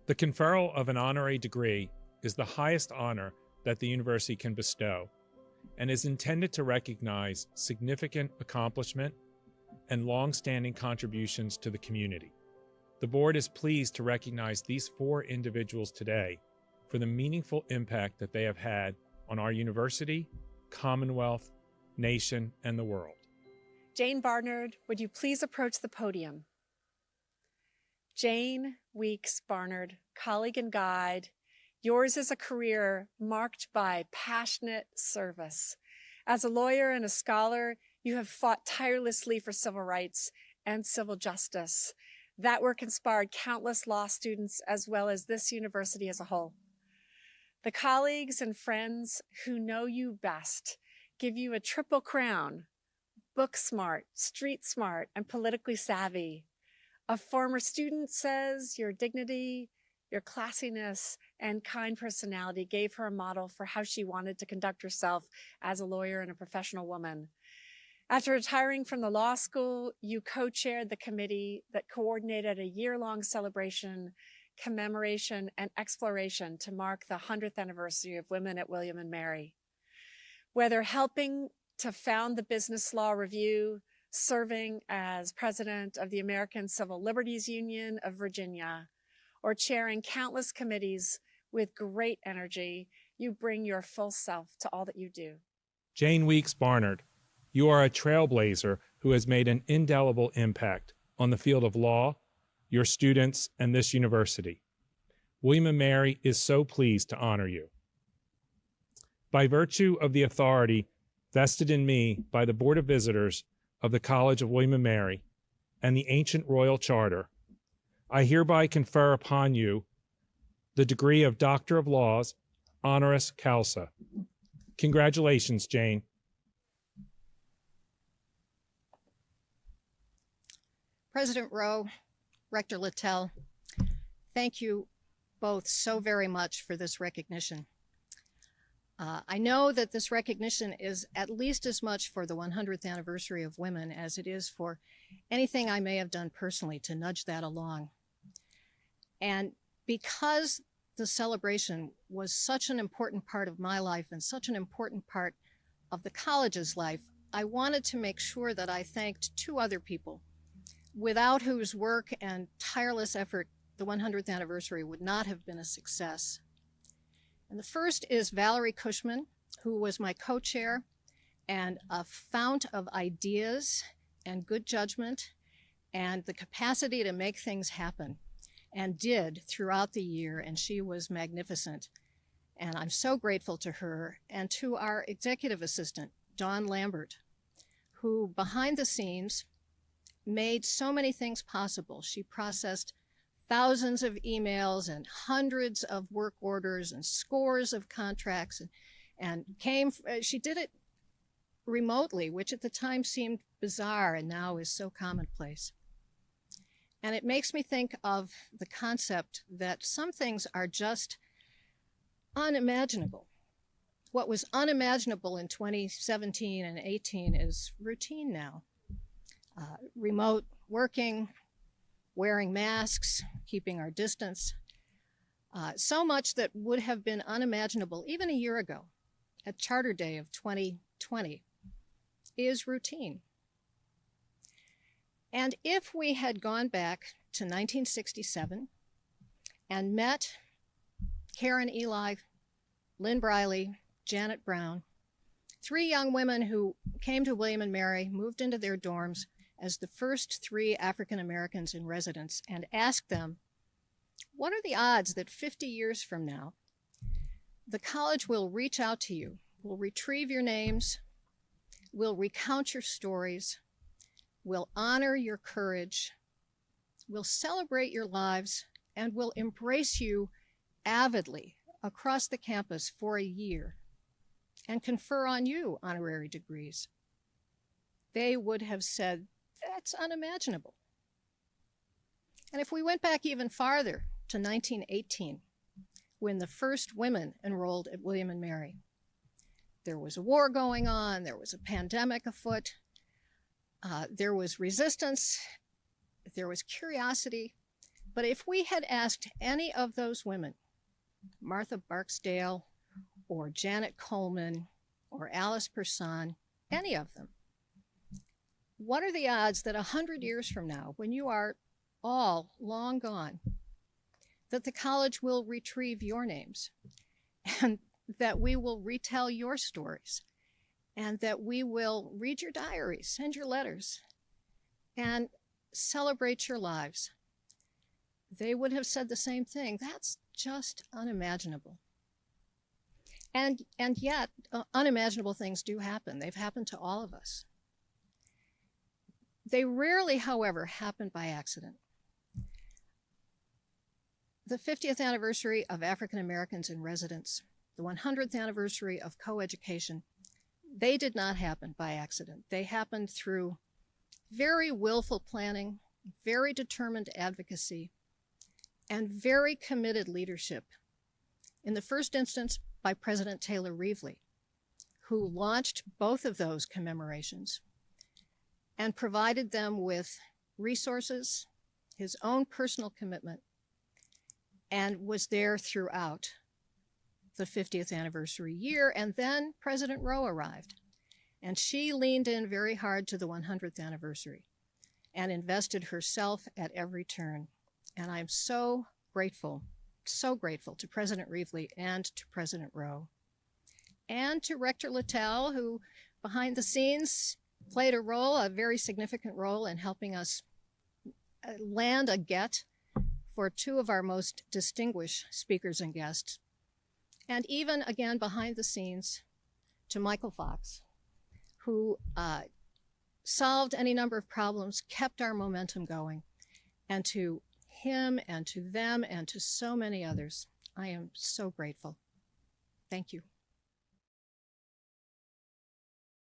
The conferral of an honorary degree is the highest honor that the university can bestow and is intended to recognize significant accomplishment and long-standing contributions to the community. The board is pleased to recognize these 4 individuals today for the meaningful impact that they have had on our university, Commonwealth, nation, and the world. Jayne Barnard, would you please approach the podium? Jayne Weeks Barnard, colleague and guide, yours is a career marked by passionate service. As a lawyer and a scholar, you have fought tirelessly for civil rights and civil justice. That work inspired countless law students as well as this university as a whole. The colleagues and friends who know you best give you a triple crown: book smart, street smart, and politically savvy. A former student says your dignity, your classiness, and kind personality gave her a model for how she wanted to conduct herself as a lawyer and a professional woman. After retiring from the law school, you co-chaired the committee that coordinated a year-long celebration, commemoration, and exploration to mark the 100th anniversary of women at William and Mary. Whether helping to found the Business Law Review, serving as president of the American Civil Liberties Union of Virginia, or chairing countless committees with great energy, you bring your full self to all that you do. Jayne Weeks Barnard, you are a trailblazer who has made an indelible impact on the field of law, your students, and this university. William & Mary is so pleased to honor you. By virtue of the authority vested in me by the Board of Visitors of the College of William & Mary and the ancient Royal Charter, I hereby confer upon you the degree of Doctor of Laws, honoris causa. Congratulations, Jayne. President Rowe, Rector Littell, thank you both so very much for this recognition. I know that this recognition is at least as much for the 100th anniversary of women as it is for anything I may have done personally to nudge that along. And because the celebration was such an important part of my life and such an important part of the college's life, I wanted to make sure that I thanked 2 other people without whose work and tireless effort the 100th anniversary would not have been a success. And the first is Valerie Cushman, who was my co-chair and a fount of ideas and good judgment and the capacity to make things happen, and did throughout the year, and she was magnificent. And I'm so grateful to her, and to our executive assistant, Dawn Lambert, who behind the scenes made so many things possible. She processed thousands of emails and hundreds of work orders and scores of contracts, and she did it remotely, which at the time seemed bizarre and now is so commonplace. And it makes me think of the concept that some things are just unimaginable. What was unimaginable in 2017 and 18 is routine now. Remote working, wearing masks, keeping our distance. So much that would have been unimaginable even a year ago at Charter Day of 2020 is routine. And if we had gone back to 1967 and met Karen Eli, Lynn Briley, Janet Brown, 3 young women who came to William & Mary, moved into their dorms as the first 3 African Americans in residence, and asked them, what are the odds that 50 years from now, the college will reach out to you, will retrieve your names, will recount your stories, will honor your courage, will celebrate your lives, and will embrace you avidly across the campus for a year and confer on you honorary degrees? They would have said, that's unimaginable. And if we went back even farther to 1918, when the first women enrolled at William & Mary, there was a war going on, there was a pandemic afoot, there was resistance, there was curiosity, But if we had asked any of those women, Martha Barksdale or Janet Coleman or Alice Person, any of them, what are the odds that 100 years from now, when you are all long gone, that the college will retrieve your names and that we will retell your stories and that we will read your diaries, send your letters, and celebrate your lives? They would have said the same thing. That's just unimaginable. And yet, unimaginable things do happen. They've happened to all of us. They rarely, however, happen by accident. The 50th anniversary of African Americans in residence, the 100th anniversary of coeducation, they did not happen by accident. They happened through very willful planning, very determined advocacy, and very committed leadership. In the first instance, by President Taylor Reevely, who launched both of those commemorations and provided them with resources, his own personal commitment, and was there throughout the 50th anniversary year. And then President Roe arrived, and she leaned in very hard to the 100th anniversary and invested herself at every turn. And I'm so grateful to President Reevely and to President Roe and to Rector Littell, who behind the scenes played a very significant role in helping us land a get for two of our most distinguished speakers and guests. And even, again, behind the scenes, to Michael Fox, who solved any number of problems, kept our momentum going, and to him and to them and to so many others, I am so grateful. Thank you.